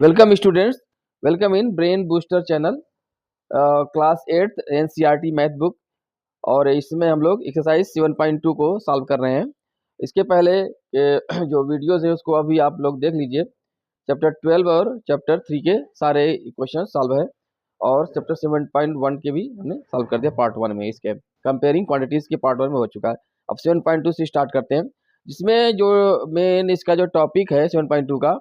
Welcome students, welcome in brain booster channel class 8 NCERT math book. और इसमें हम लोग एक्सरसाइज 7.2 को सॉल्व कर रहे हैं। इसके पहले जो वीडियोस है उसको अभी आप लोग देख लीजिए। चैप्टर 12 और चैप्टर 3 के सारे क्वेश्चन सॉल्व है और चैप्टर 7.1 के भी हमने सॉल्व कर दिया पार्ट 1 में। इसके कंपेयरिंग क्वांटिटीज के पार्ट 1 में हो चुका है। अब 7.2 से स्टार्ट करते हैं, जिसमें जो मेन इसका जो टॉपिक है 7.2 का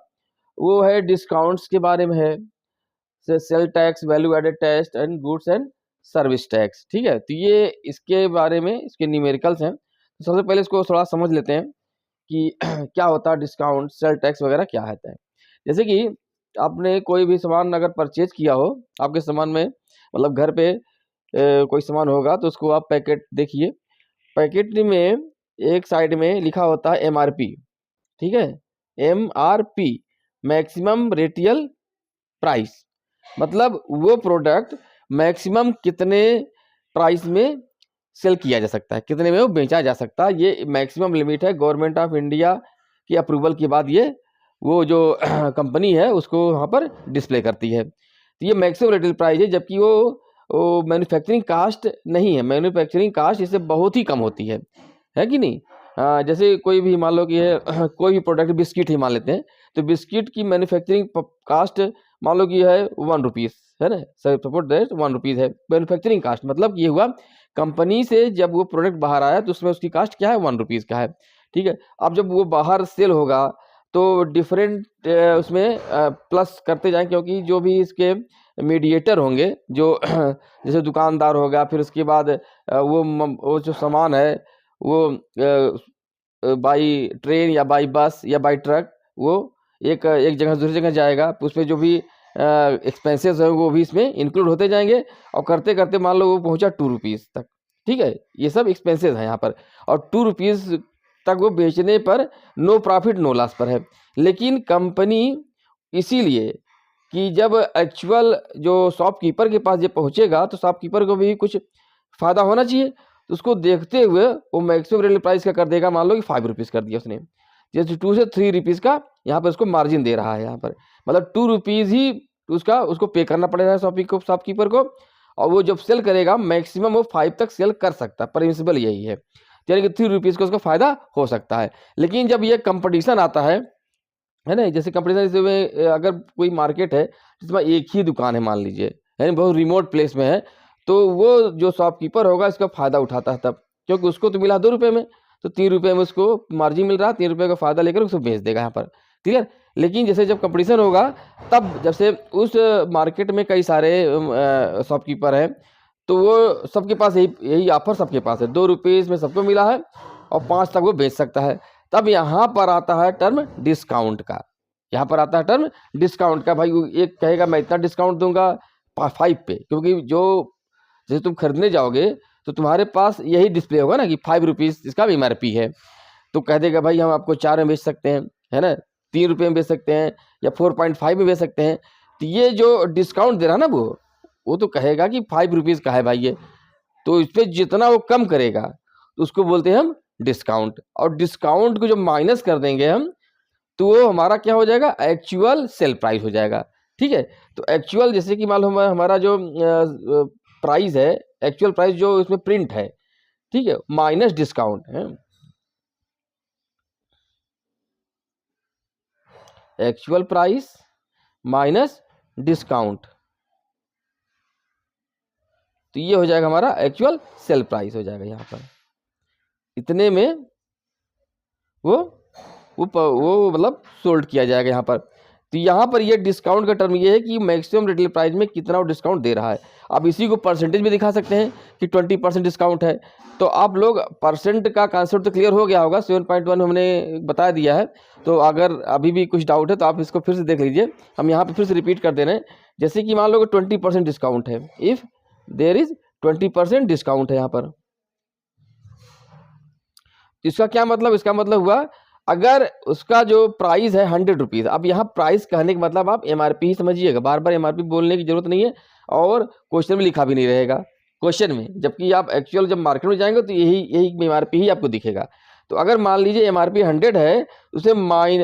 वो है डिस्काउंट्स के बारे में है, sale tax, value added tax and goods and service tax. ठीक है, तो ये इसके बारे में इसके न्यूमेरिकल्स हैं। तो सबसे पहले इसको थोड़ा समझ लेते हैं कि क्या होता है डिस्काउंट, सेल टैक्स वगैरह क्या होता है। जैसे कि आपने कोई भी सामान अगर परचेज किया हो, आपके सामान में मतलब घर पे कोई सामान होगा तो उसको आप पैकेट देखिए। पैकेट में एक साइड में लिखा होता है MRP। ठीक है, MRP मैक्सिमम रिटेल प्राइस, मतलब वो प्रोडक्ट मैक्सिमम कितने प्राइस में सेल किया जा सकता है, कितने में वो बेचा जा सकता है। ये मैक्सिमम लिमिट है गवर्नमेंट ऑफ इंडिया की अप्रूवल के बाद ये वो जो कंपनी है उसको वहाँ पर डिस्प्ले करती है। तो ये मैक्सिमम रिटेल प्राइस है, जबकि वो मैन्युफैक्चरिंग कास्ट नहीं है। मैन्युफैक्चरिंग कास्ट इससे बहुत ही कम होती है कि नहीं। जैसे कोई भी मान लो कि है कोई भी प्रोडक्ट, बिस्किट ही मान लेते हैं, तो बिस्किट की मैन्युफैक्चरिंग कास्ट मान लो कि है 1 रुपीज़, है ना। सपोज दैट 1 रुपीज़ है मैन्युफैक्चरिंग कास्ट। मतलब ये हुआ कंपनी से जब वो प्रोडक्ट बाहर आया तो उसमें उसकी कास्ट क्या है, 1 रुपीज़ का है। ठीक है, अब जब वो बाहर सेल होगा तो डिफरेंट उसमें प्लस करते जाएं, क्योंकि जो भी इसके मीडिएटर होंगे, जो जैसे दुकानदार होगा, फिर उसके बाद वो जो सामान है वो बाई ट्रेन या बाई बस या बाई ट्रक वो एक जगह से दूसरी जगह जाएगा। उसमें जो भी एक्सपेंसेस है वो भी इसमें इंक्लूड होते जाएंगे और करते करते मान लो वो पहुंचा 2 रुपीज़ तक। ठीक है, ये सब एक्सपेंसेस हैं यहाँ पर, और 2 रुपीज़ तक वो बेचने पर नो प्रॉफिट नो लॉस पर है। लेकिन कंपनी इसीलिए कि जब एक्चुअल जो शॉपकीपर के पास ये पहुंचेगा तो शॉपकीपर को भी कुछ फ़ायदा होना चाहिए, तो उसको देखते हुए वो मैक्सिमम रिटेल प्राइस का कर देगा। मान लो कि 5 रुपीज़ कर दिया उसने, जैसे 2 से 3 रुपीज़ का यहाँ पर उसको मार्जिन दे रहा है। यहाँ पर मतलब 2 रुपीज़ ही उसको पे करना पड़ेगा शॉपकीपर को, और वो जब सेल करेगा मैक्सिमम वो 5 तक सेल कर सकता है। परमिसिबल यही है, यानी कि 3 रुपीज़ का उसको फ़ायदा हो सकता है। लेकिन जब ये कंपटीशन आता है ना, जैसे कंपटीशन में अगर कोई मार्केट है जिसमें एक ही दुकान है मान लीजिए, यानी बहुत रिमोट प्लेस में है, तो वो जो शॉपकीपर होगा इसका फ़ायदा उठाता है तब, क्योंकि उसको तो मिला 2 रुपये में, तो 3 रुपये में उसको मार्जिन मिल रहा है, 3 रुपये का फ़ायदा लेकर उसको बेच देगा यहाँ पर। क्लियर। लेकिन जैसे जब कंपटीशन होगा तब जैसे उस मार्केट में कई सारे शॉपकीपर हैं, तो वो सबके पास यही ऑफर सबके पास है, 2 रुपीज़ में सबको मिला है और 5 तक वो बेच सकता है। तब यहाँ पर आता है टर्म डिस्काउंट का। यहाँ पर आता है टर्म डिस्काउंट का। भाई एक कहेगा मैं इतना डिस्काउंट दूंगा 5 पे, क्योंकि जो जैसे तुम खरीदने जाओगे तो तुम्हारे पास यही डिस्प्ले होगा ना कि 5 रुपीज़ इसका MRP है, तो कह देगा भाई हम आपको 4 में बेच सकते हैं, है ना, 3 रुपये में बेच सकते हैं या 4.5 में बेच सकते हैं। तो ये जो डिस्काउंट दे रहा ना वो तो कहेगा कि 5 रुपीज़ का है भाई ये, तो इस पर जितना वो कम करेगा तो उसको बोलते हैं हम डिस्काउंट। और डिस्काउंट को जब माइनस कर देंगे हम तो वो हमारा क्या हो जाएगा, एक्चुअल सेल प्राइस हो जाएगा। ठीक है, तो एक्चुअल जैसे कि मालूम है हमारा जो प्राइस है, एक्चुअल प्राइस जो इसमें प्रिंट है, ठीक है, माइनस डिस्काउंट है। एक्चुअल प्राइस माइनस डिस्काउंट, तो ये हो जाएगा हमारा एक्चुअल सेल प्राइस हो जाएगा। यहाँ पर इतने में वो मतलब सोल्ड किया जाएगा यहाँ पर। तो यहाँ पर ये डिस्काउंट का टर्म ये है कि मैक्सिमम रिटेल प्राइस में कितना वो डिस्काउंट दे रहा है। अब इसी को परसेंटेज में दिखा सकते हैं कि 20% डिस्काउंट है। तो आप लोग परसेंट का कॉन्सेप्ट तो क्लियर हो गया होगा, 7.1 हमने बता दिया है। तो अगर अभी भी कुछ डाउट है तो आप इसको फिर से देख लीजिए, हम यहाँ पर फिर से रिपीट कर दे रहे हैं। जैसे कि मान लो कि 20% डिस्काउंट है, इफ़ देर इज़ 20% डिस्काउंट है यहाँ पर, इसका क्या मतलब, इसका मतलब हुआ अगर उसका जो प्राइस है 100 रुपीज़। अब यहाँ प्राइस कहने का मतलब आप MRP ही समझिएगा, बार बार MRP बोलने की जरूरत नहीं है, और क्वेश्चन में लिखा भी नहीं रहेगा क्वेश्चन में, जबकि आप एक्चुअल जब मार्केट में जाएंगे तो यही MRP ही आपको दिखेगा। तो अगर मान लीजिए MRP 100 है, उसे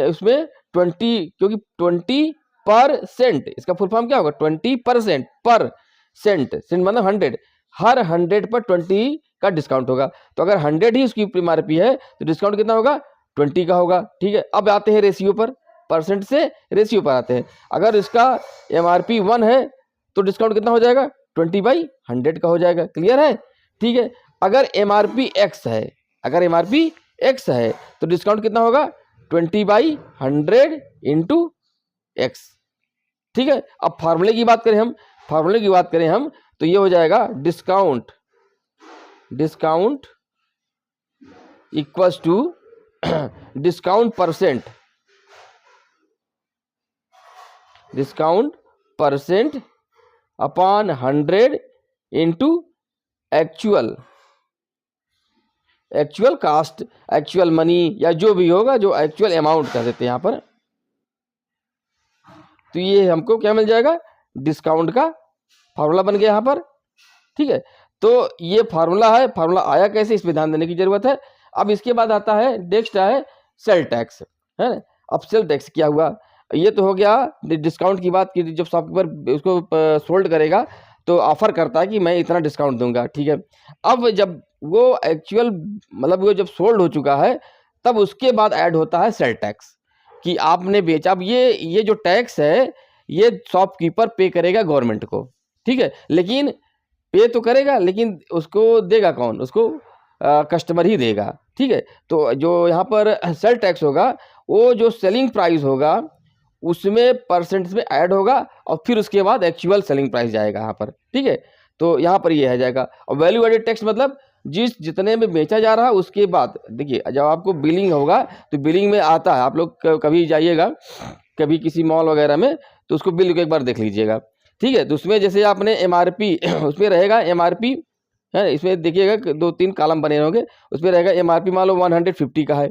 उसमें 20, क्योंकि 20 %। इसका फुल फॉर्म क्या होगा? 20%। % सेंट मतलब 100, हर 100 पर 20 का डिस्काउंट होगा। तो अगर 100 ही उसकी एमआरपी है तो डिस्काउंट कितना होगा? 20 का होगा। ठीक है, अब आते हैं रेशियो पर, परसेंट से रेशियो पर आते हैं। अगर इसका एमआरपी 1 है तो डिस्काउंट कितना हो जाएगा? 20/100 का हो जाएगा। क्लियर है? ठीक है, अगर एमआरपी x है, अगर एमआरपी x है तो डिस्काउंट कितना होगा? 20/100 इंटू एक्स। ठीक है, अब फार्मूले की बात करें हम तो ये हो जाएगा discount equals to discount percent upon 100 into actual cost, actual money, या जो भी होगा, जो एक्चुअल अमाउंट कह देते हैं यहाँ पर। तो ये हमको क्या मिल जाएगा? डिस्काउंट का फार्मूला बन गया यहाँ पर। ठीक है, तो ये फार्मूला है। फार्मूला आया कैसे, इस पर ध्यान देने की जरूरत है। अब इसके बाद आता है, नेक्स्ट है सेल टैक्स, है ना। अब सेल टैक्स क्या हुआ? ये तो हो गया डिस्काउंट की बात की, जब शॉपकीपर उसको सोल्ड करेगा तो ऑफर करता है कि मैं इतना डिस्काउंट दूंगा। ठीक है, अब जब वो एक्चुअल मतलब वो जब सोल्ड हो चुका है तब उसके बाद ऐड होता है सेल टैक्स कि आपने बेचा। अब ये जो टैक्स है ये शॉपकीपर पे करेगा गवर्नमेंट को। ठीक है, लेकिन पे तो करेगा लेकिन उसको देगा कौन? उसको कस्टमर ही देगा। ठीक है, तो जो यहाँ पर सेल टैक्स होगा वो जो सेलिंग प्राइस होगा उसमें परसेंट में ऐड होगा और फिर उसके बाद एक्चुअल सेलिंग प्राइस जाएगा यहाँ पर। ठीक है, तो यहाँ पर ये है जाएगा। और वैल्यू एडेड टैक्स मतलब जितने में बेचा जा रहा है उसके बाद, देखिए जब आपको बिलिंग होगा तो बिलिंग में आता है, आप लोग कभी जाइएगा कभी किसी मॉल वगैरह में तो उसको बिल को एक बार देख लीजिएगा। ठीक है, तो उसमें जैसे आपने एमआरपी उसमें रहेगा एमआरपी, है इसमें देखिएगा 2-3 कॉलम बने होंगे, उसमें रहेगा एमआरपी मान लो 150 का है।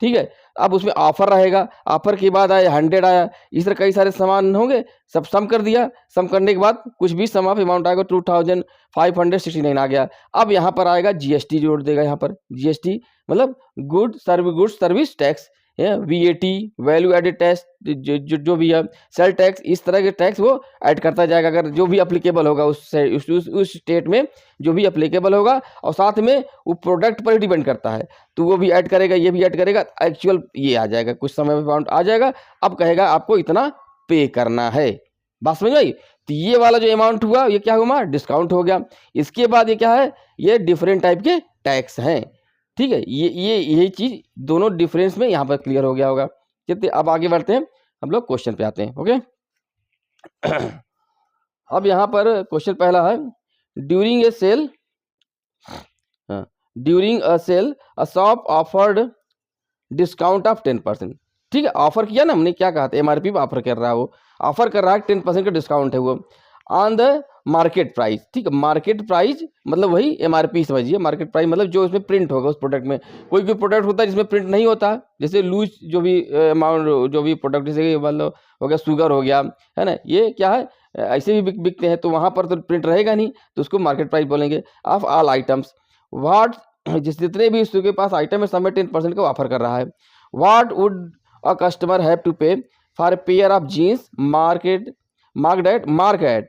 ठीक है, अब उसमें ऑफर रहेगा, ऑफर के बाद आया 100 आया, इस तरह कई सारे सामान होंगे, सब सम कर दिया, सम करने के बाद कुछ भी सम ऑफ अमाउंट आएगा 2569 आ गया। अब यहाँ पर आएगा जीएसटी जोड़ देगा, यहाँ पर जीएसटी मतलब goods service tax, VAT, value added tax, जो भी है सेल टैक्स, इस तरह के टैक्स वो ऐड करता जाएगा। अगर जो भी अप्लीकेबल होगा उस स्टेट में जो भी अप्लीकेबल होगा, और साथ में वो प्रोडक्ट पर डिपेंड करता है तो वो भी ऐड करेगा, ये भी ऐड करेगा, एक्चुअल ये आ जाएगा, कुछ समय में अमाउंट आ जाएगा। अब कहेगा आपको इतना पे करना है। बात समझ आई? तो ये वाला जो अमाउंट हुआ ये क्या हुआ? डिस्काउंट हो गया। इसके बाद ये क्या है? ये डिफरेंट टाइप के टैक्स हैं। ठीक है, यही चीज दोनों डिफरेंस में यहाँ पर क्लियर हो गया होगा। चलिए अब आगे बढ़ते हैं, हम लोग क्वेश्चन पे आते हैं। ओके अब यहाँ पर क्वेश्चन पहला है, during a sale a shop offered discount of 10%। ठीक है, ऑफर किया ना हमने, क्या कहा था? एमआरपी पे ऑफर कर रहा है, वो ऑफर कर रहा है 10% का डिस्काउंट है वो ऑन द मार्केट प्राइस। ठीक है, मार्केट प्राइस मतलब वही एमआरपी समझिए। मार्केट प्राइस मतलब जो इसमें प्रिंट होगा उस प्रोडक्ट में। कोई कोई प्रोडक्ट होता है जिसमें प्रिंट नहीं होता, जैसे लूज जो भी अमाउंट जो भी प्रोडक्ट, जैसे मतलब हो गया शुगर हो गया, है ना, ये क्या है ऐसे भी बिकते हैं, तो वहाँ पर तो प्रिंट रहेगा नहीं, तो उसको मार्केट प्राइस बोलेंगे। ऑफ ऑल आइटम्स वाट, जितने भी उसके पास आइटम है सब में 10% का ऑफर कर रहा है। What would a customer have to pay for pair of jeans marked at.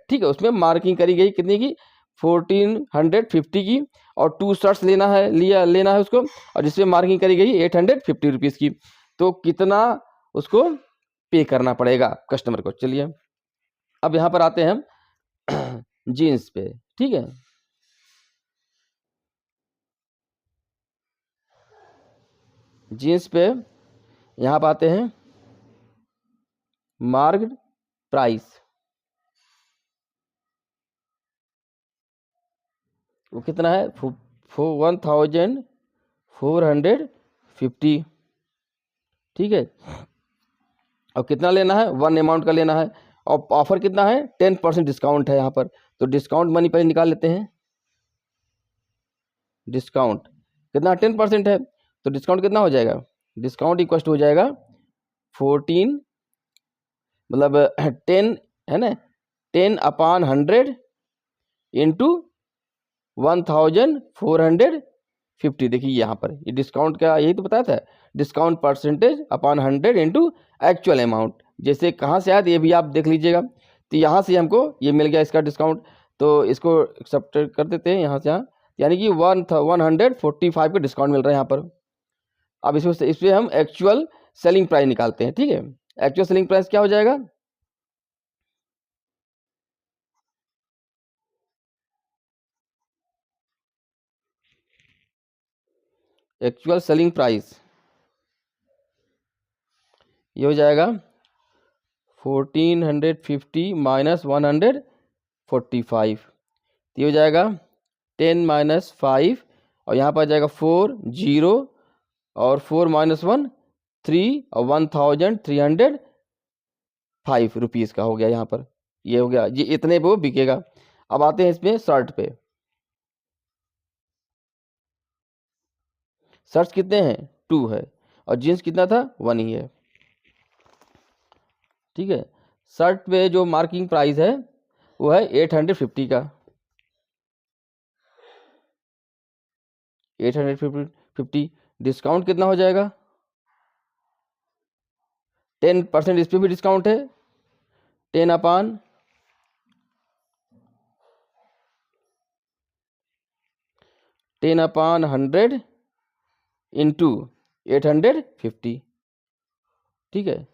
ठीक है, उसमें मार्किंग करी गई कितनी की? 1450 की, और 2 शर्ट्स लेना है उसको, और जिसमें मार्किंग करी गई 850 रुपीज़ की। तो कितना उसको पे करना पड़ेगा कस्टमर को? चलिए अब यहाँ पर आते हैं हम जीन्स पे। ठीक है, जीन्स पे यहाँ पर आते हैं मार्क्ड प्राइस, वो कितना है? 1450। ठीक है, और कितना लेना है? 1 अमाउंट का लेना है, और ऑफर कितना है? 10% डिस्काउंट है यहाँ पर। तो डिस्काउंट मनी पहले निकाल लेते हैं। डिस्काउंट कितना? 10% है, तो डिस्काउंट कितना हो जाएगा? डिस्काउंट इक्वल हो जाएगा 14 मतलब 10 है ना, 10/100 इंटू 1450। देखिए यहाँ पर ये डिस्काउंट का यही तो बताया था, discount percentage upon 100 into actual amount. जैसे कहाँ से आया तो ये भी आप देख लीजिएगा। तो यहाँ से हमको ये मिल गया इसका डिस्काउंट, तो इसको एक्सेप्ट कर देते हैं यहाँ से यहाँ, यानी कि 145 का डिस्काउंट मिल रहा है यहाँ पर। अब इसमें हम एक्चुअल सेलिंग प्राइस निकालते हैं। ठीक है, एक्चुअल सेलिंग प्राइस क्या हो जाएगा? एक्चुअल सेलिंग प्राइस ये हो जाएगा 1450 माइनस 145, ये हो जाएगा 10 माइनस 5, और यहाँ पर आ जाएगा 4 0 और 4 माइनस 1 3 और 1305 रुपीज़ का हो गया यहाँ पर। ये हो गया, ये इतने पे वो बिकेगा। अब आते हैं इसमें शर्ट पे। शर्ट्स कितने हैं? 2 है, और जीन्स कितना था? 1 ही है। ठीक है, शर्ट पे जो मार्किंग प्राइस है वो है 850 का। 850, डिस्काउंट कितना हो जाएगा? 10% इस पर भी डिस्काउंट है, 10 अपान 100 इंटू 850। ठीक है,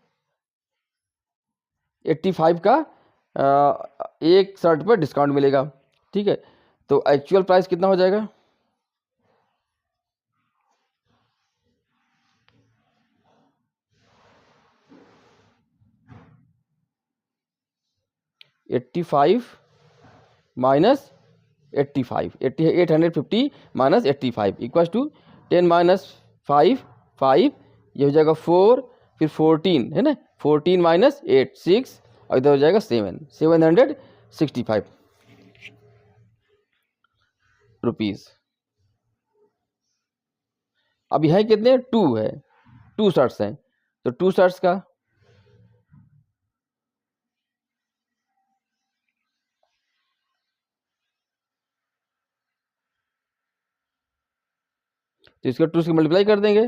85 का एक शर्ट पर डिस्काउंट मिलेगा। ठीक है, तो एक्चुअल प्राइस कितना हो जाएगा? 85 minus 85, 850 minus 85 equals to 10 minus 5 5, ये हो जाएगा 4, फिर 14 है ना, 14 माइनस 8 6, और इधर हो जाएगा 765 रुपीज़। अब यहाँ कितने? 2 है, 2 शर्ट्स हैं, तो 2 शर्ट्स का तो इसको 2 से मल्टीप्लाई कर देंगे,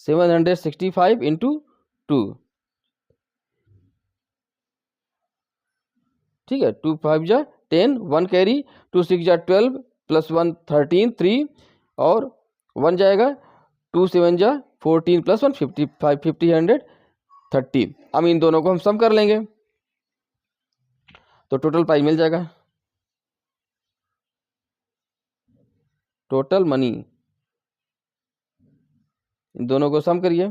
765 इंटू 2। ठीक है, 2 5 जा 10, 1 कैरी, 2 6 जा 12 प्लस 1 13 3, और 1 जाएगा, 2 7 जा 14 प्लस 1 55 50 130। अब इन दोनों को हम सम कर लेंगे तो टोटल प्राइस मिल जाएगा। टोटल मनी, इन दोनों को सम करिए,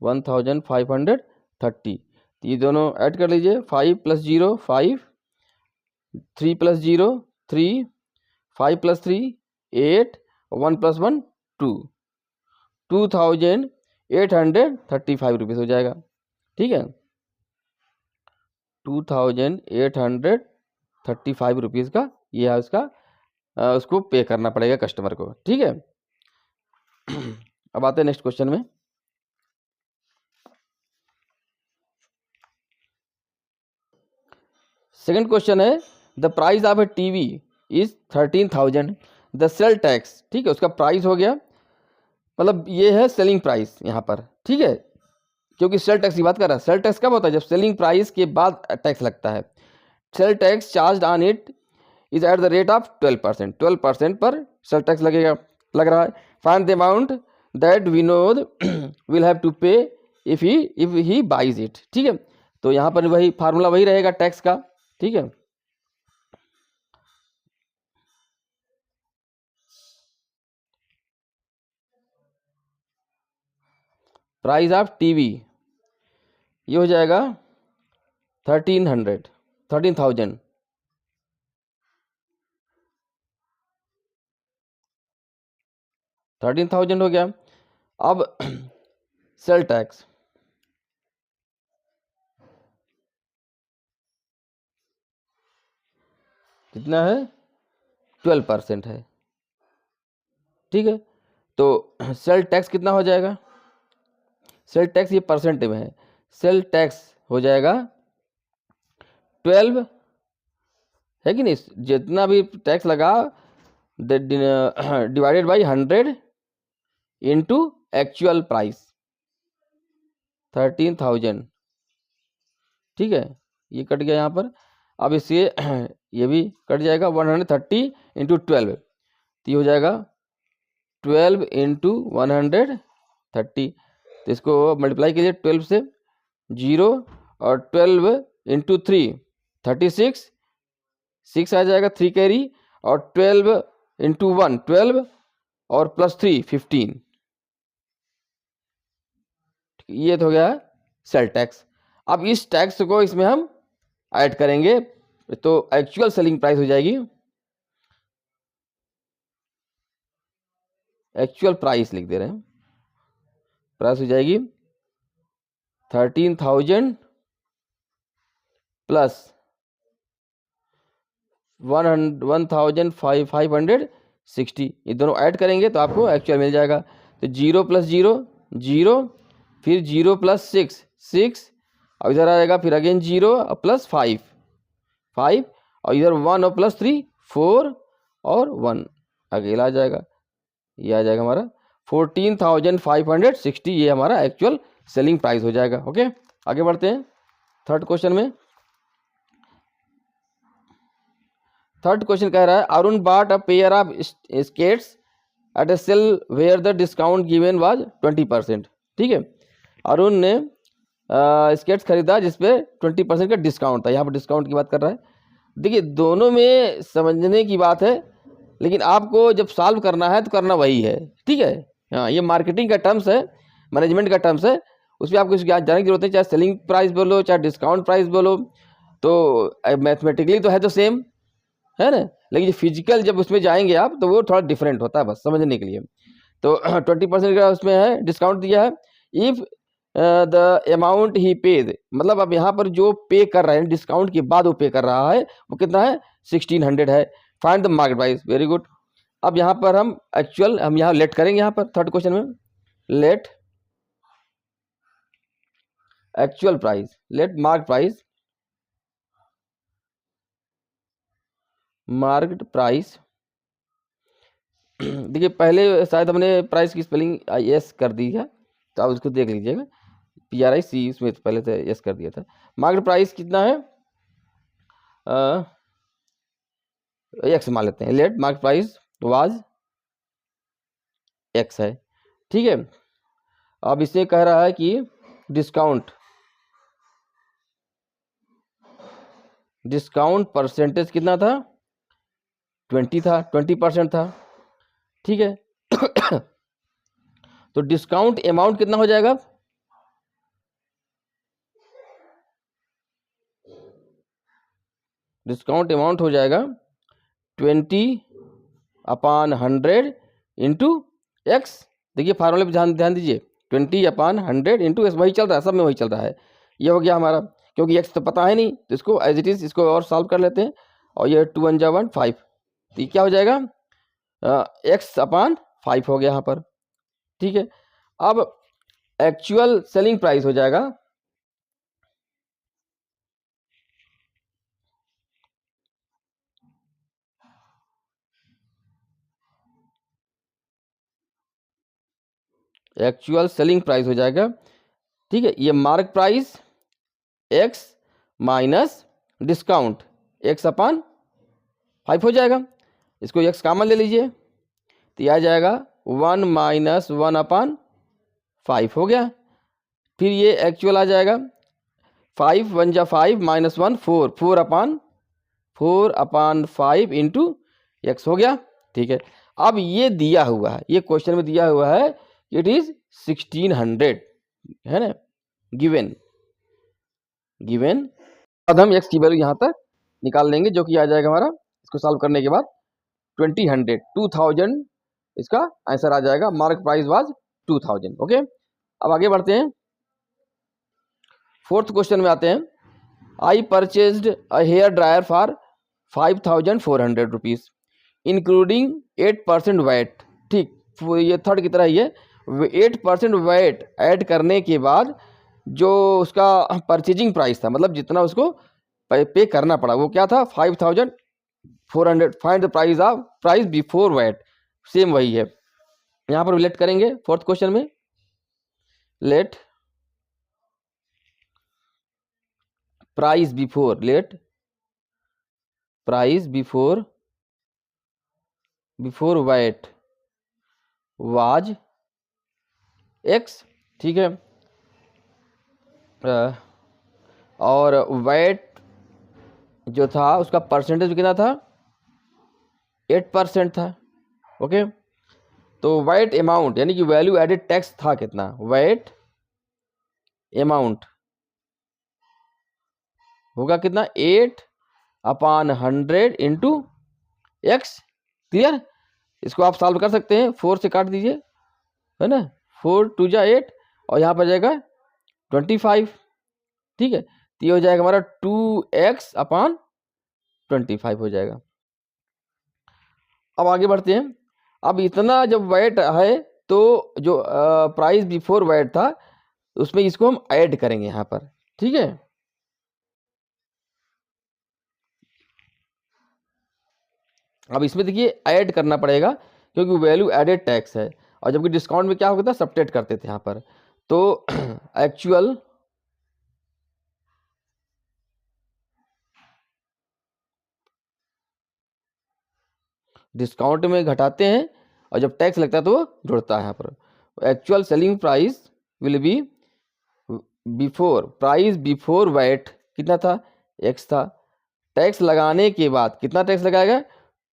$1530। ये दोनों ऐड कर लीजिए, 5 plus 0 5, 3 plus 0 3, 5 plus 3 8, 1 plus 1 2, 2835 rupees हो जाएगा। ठीक है, 2835 रुपीज़ का ये है उसका, उसको पे करना पड़ेगा कस्टमर को। ठीक है, अब आते हैं नेक्स्ट क्वेश्चन में। सेकंड क्वेश्चन है, the price of A TV is 13,000, the sale tax. ठीक है, उसका प्राइस हो गया, मतलब ये है सेलिंग प्राइस यहाँ पर। ठीक है, क्योंकि सेल टैक्स की बात कर रहा है। सेल टैक्स कब होता है? जब सेलिंग प्राइस के बाद टैक्स लगता है। Sale tax charge on it is at the rate of 12%। 12% पर सेल टैक्स लगेगा, लग रहा है। Find the amount that Vinod will have to pay if he buys it. ठीक है, तो यहाँ पर वही फार्मूला वही रहेगा टैक्स का। ठीक है, प्राइस ऑफ टीवी ये हो जाएगा 1300 13,000। हो गया। अब सेल टैक्स कितना है? 12% है। ठीक है, तो सेल टैक्स कितना हो जाएगा? सेल टैक्स ये परसेंट में है, सेल टैक्स हो जाएगा 12 है कि नहीं, जितना भी टैक्स लगा divided by 100 into actual price 13,000, ठीक है, ये कट गया यहाँ पर। अब इससे ये भी कट जाएगा, 130 इंटू 12, तो ये हो जाएगा 12 इंटू 130, तो इसको मल्टीप्लाई कीजिए 12 से, 0 और 12 इंटू 3 36, 6 आ जाएगा, 3 कैरी, और 12 इंटू 1 12 और प्लस 3 15, ये तो हो गया सेल टैक्स। अब इस टैक्स को इसमें हम ऐड करेंगे तो एक्चुअल सेलिंग प्राइस हो जाएगी, एक्चुअल प्राइस लिख दे रहे हैं, प्राइस हो जाएगी 13,000 प्लस 1,560, ये दोनों ऐड करेंगे तो आपको एक्चुअल मिल जाएगा। तो 0 प्लस 0 0, फिर 0 प्लस 6 6, और इधर आ जाएगा फिर अगेन 0 प्लस 5 5, और इधर 1 और प्लस 3 4 और 1 अकेला आ जाएगा, ये आ जाएगा हमारा 14,560, ये हमारा एक्चुअल सेलिंग प्राइस हो जाएगा। ओके, आगे बढ़ते हैं थर्ड क्वेश्चन में। थर्ड क्वेश्चन कह रहा है Arun bought a pair of skates at a sale where the discount given was 20%, ठीक है, अरुण ने स्केट्स खरीदा जिसपे 20% का डिस्काउंट था, यहाँ पर डिस्काउंट की बात कर रहा है। देखिए दोनों में समझने की बात है, लेकिन आपको जब सॉल्व करना है तो करना वही है, ठीक है। हाँ, ये मार्केटिंग का टर्म्स है, मैनेजमेंट का टर्म्स है, उसमें आपको जानने की जरूरत है, चाहे सेलिंग प्राइस बोलो चाहे डिस्काउंट प्राइस बोलो, तो मैथमेटिकली तो है तो सेम है ना, लेकिन फिजिकल जब उसमें जाएंगे आप तो वो थोड़ा डिफरेंट होता है, बस समझने के लिए। तो 20% का उसमें है डिस्काउंट दिया है। If the amount he paid, मतलब अब यहाँ पर जो पे कर रहे हैं डिस्काउंट के बाद वो पे कर रहा है वो कितना है, 1600 है। Find the market price, very good. अब यहाँ पर हम एक्चुअल हम यहाँ लेट करेंगे, यहाँ पर थर्ड क्वेश्चन में let actual price, let market price, market price. देखिए पहले शायद हमने प्राइस की स्पेलिंग एस कर दी है, तो आप उसको देख लीजिएगा, PRIC उसमें पहले से एस कर दिया था। मार्केट प्राइस कितना है, एक्स मान लेते हैं, let market price was x है, ठीक है। अब इसे कह रहा है कि डिस्काउंट परसेंटेज कितना था, 20 था, 20% था, ठीक है। तो डिस्काउंट अमाउंट कितना हो जाएगा, डिस्काउंट अमाउंट हो जाएगा 20/100 इंटू एक्स। देखिए फार्मूले पे ध्यान दीजिए, 20/100 इंटू एक्स, वही चल रहा है, सब में वही चल रहा है। ये हो गया हमारा, क्योंकि एक्स तो पता है नहीं तो इसको एज इट इज इसको और सॉल्व कर लेते हैं, और ये 2 1 जा 1 5, तो ये क्या हो जाएगा, x/5 हो गया यहाँ पर, ठीक है। अब एक्चुअल सेलिंग प्राइस हो जाएगा एक्चुअल सेलिंग प्राइस हो जाएगा, ठीक है। ये mark price x minus discount x/5 हो जाएगा, इसको x कॉमन ले लीजिए, तो यह आ जाएगा 1 - 1/5 हो गया। फिर ये एक्चुअल आ जाएगा 5 1 जा 5 -1 4 4/5 इंटू एक्स हो गया, ठीक है। अब ये दिया हुआ है, ये क्वेश्चन में दिया हुआ है इट इज 1600, है ना, गिवन। अब हम एक्स की वैल्यू यहाँ तक निकाल लेंगे, जो कि आ जाएगा हमारा, इसको सॉल्व करने के बाद 2000 इसका आंसर आ जाएगा। Mark price was 2000। ओके, अब आगे बढ़ते हैं, फोर्थ क्वेश्चन में आते हैं। I purchased a hair dryer for 5400 rupees including 8% VAT, ठीक, ये थर्ड की तरह ही है, 8% वैट ऐड करने के बाद जो उसका परचेजिंग प्राइस था, मतलब जितना उसको पे करना पड़ा, वो क्या था, 5000 400 find the price before VAT, same वही है। यहाँ पर लेट करेंगे फोर्थ क्वेश्चन में, let price before VAT was x, ठीक है। और वैट जो था उसका परसेंटेज कितना था, 8% था, ओके। तो वैट अमाउंट यानी कि वैल्यू एडेड टैक्स था कितना, वैट अमाउंट होगा कितना, 8/100 इंटू एक्स, क्लियर। इसको आप सॉल्व कर सकते हैं, 4 से काट दीजिए, है ना, 4 2 जा 8 और यहाँ पर जाएगा 25, ठीक है। तो ये हो जाएगा हमारा 2x/25 हो जाएगा। अब आगे बढ़ते हैं। अब इतना जब वैट है तो जो प्राइस बिफोर वैट था उसमें इसको हम ऐड करेंगे यहाँ पर, ठीक है। अब इसमें देखिए ऐड करना पड़ेगा क्योंकि वैल्यू एडेड टैक्स है, और जबकि डिस्काउंट में क्या होता था, सब्ट्रैक्ट करते थे यहाँ पर। तो एक्चुअल डिस्काउंट में घटाते हैं और जब टैक्स लगता है तो वो जुड़ता है यहाँ पर। Actual selling price will be before VAT कितना था, एक्स था। टैक्स लगाने के बाद कितना टैक्स लगाएगा,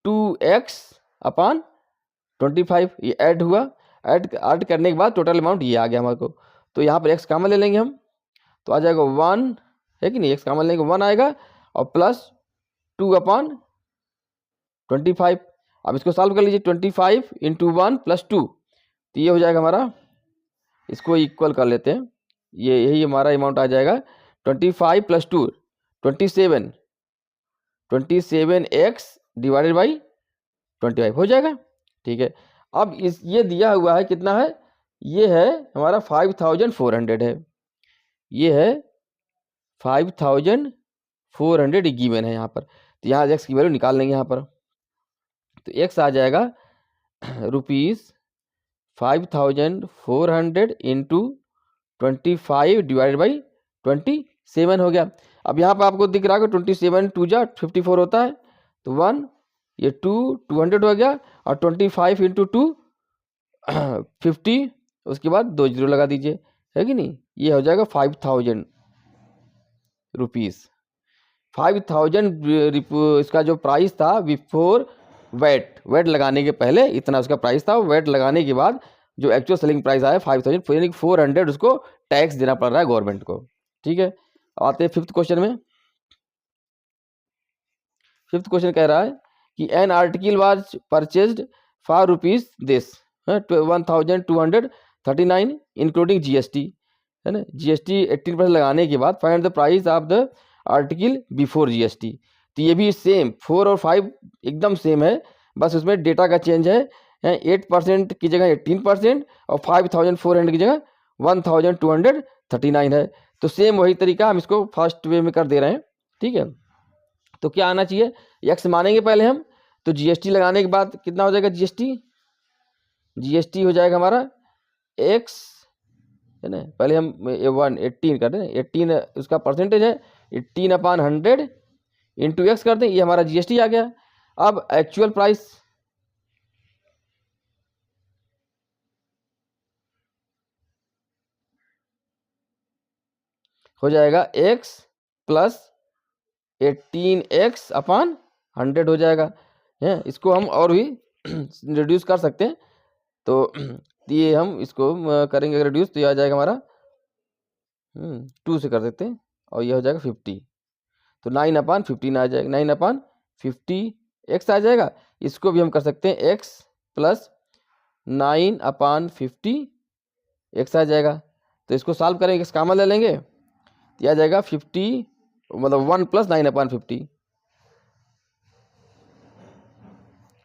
2x/25, ये ऐड हुआ। ऐड करने के बाद टोटल अमाउंट ये आ गया हमारे को। तो यहाँ पर एक्स कॉमन ले लेंगे हम, तो आ जाएगा 1, है कि नहीं, एक्स कॉमन लेंगे 1 आएगा और प्लस 2/25। अब इसको सॉल्व कर लीजिए, 25 इंटू 1 प्लस 2, तो ये हो जाएगा हमारा, इसको इक्वल कर लेते हैं, ये यही हमारा अमाउंट आ जाएगा 25 प्लस 2 27x डिवाइडेड बाई 25 हो जाएगा, ठीक है। अब ये दिया हुआ है कितना है, ये है हमारा 5400 है, ये है 5400 गिवन है यहाँ पर। तो यहाँ एक्स की वैल्यू निकाल लेंगे यहाँ पर, तो एक्स आ जाएगा ₹5400 इंटू 25 डिवाइडेड बाई 27 हो गया। अब यहाँ पर आपको दिख रहा है 27 2 जा 54 होता है, तो 1 ये 200 हो गया, और 25 इंटू 2 50, उसके बाद 2 जीरो लगा दीजिए, है कि नहीं, ये हो जाएगा 5000 रुपीज़। 5000 इसका जो प्राइस था बिफोर वैट लगाने के पहले इतना उसका प्राइस था, वैट लगाने के बाद जो एक्चुअल सेलिंग प्राइस आया 5000, यानी 400 उसको टैक्स देना पड़ रहा है गवर्नमेंट को, ठीक है। आते हैं फिफ्थ क्वेश्चन में। फिफ्थ क्वेश्चन कह रहा है कि an article was purchased for rupees this 1239 including GST, है ना, जीएसटी 18% लगाने के बाद find the price of the article before GST. तो ये भी सेम 4 और 5 एकदम सेम है, बस उसमें डेटा का चेंज है, 8% की जगह 18% और 5400 की जगह 1239 है। तो सेम वही तरीका हम इसको फर्स्ट वे में कर दे रहे हैं, ठीक है। तो क्या आना चाहिए, एक्स मानेंगे पहले हम, तो जीएसटी लगाने के बाद कितना हो जाएगा, जीएसटी हो जाएगा हमारा एक्स, है ना, पहले हम 18 कर दें, 18 उसका परसेंटेज है, 18/100 इंटू एक्स कर दें, ये हमारा जीएसटी आ गया। अब एक्चुअल प्राइस हो जाएगा एक्स प्लस 18x/100 हो जाएगा, है। इसको हम और भी रिड्यूस कर सकते हैं, तो ये हम इसको करेंगे रिड्यूस, तो ये आ जाएगा हमारा 2 से कर देते हैं, और ये हो जाएगा 50, तो 9/15 आ जाएगा, 9/50 एक्स आ जाएगा। इसको भी हम कर सकते हैं एक्स प्लस 9/50 एक्स आ जाएगा। तो इसको सॉल्व करेंगे, एक्स कॉमन ले लेंगे, यह आ जाएगा 50, मतलब 1 प्लस 9/50,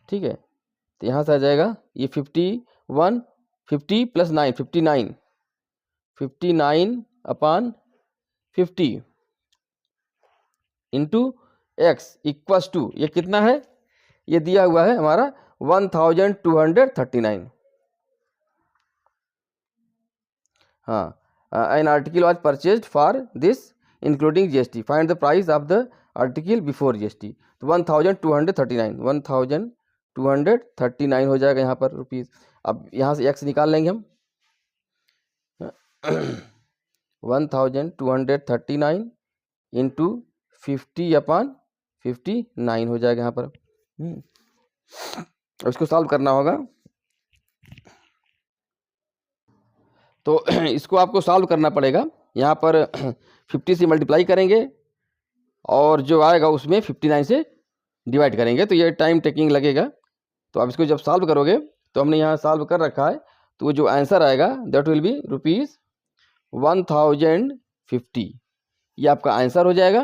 ठीक है। तो यहाँ से आ जाएगा ये 51, 50 plus 9 59/50 into x equals to, ये कितना है, ये दिया हुआ है हमारा 1239। हाँ, an article was purchased for this including GST, find the price of the article before GST. तो 1239 हो जाएगा यहाँ पर रुपीज़। अब यहाँ से एक्स निकाल लेंगे हम 1239 इंटू 50/59 हो जाएगा यहाँ पर। इसको सॉल्व करना होगा। तो इसको आपको सॉल्व करना पड़ेगा। यहाँ पर 50 से मल्टीप्लाई करेंगे और जो आएगा उसमें 59 से डिवाइड करेंगे, तो ये टाइम टेकिंग लगेगा। तो आप इसको जब सॉल्व करोगे तो हमने यहाँ सॉल्व कर रखा है, तो वो जो आंसर आएगा दैट विल बी ₹1050। ये आपका आंसर हो जाएगा।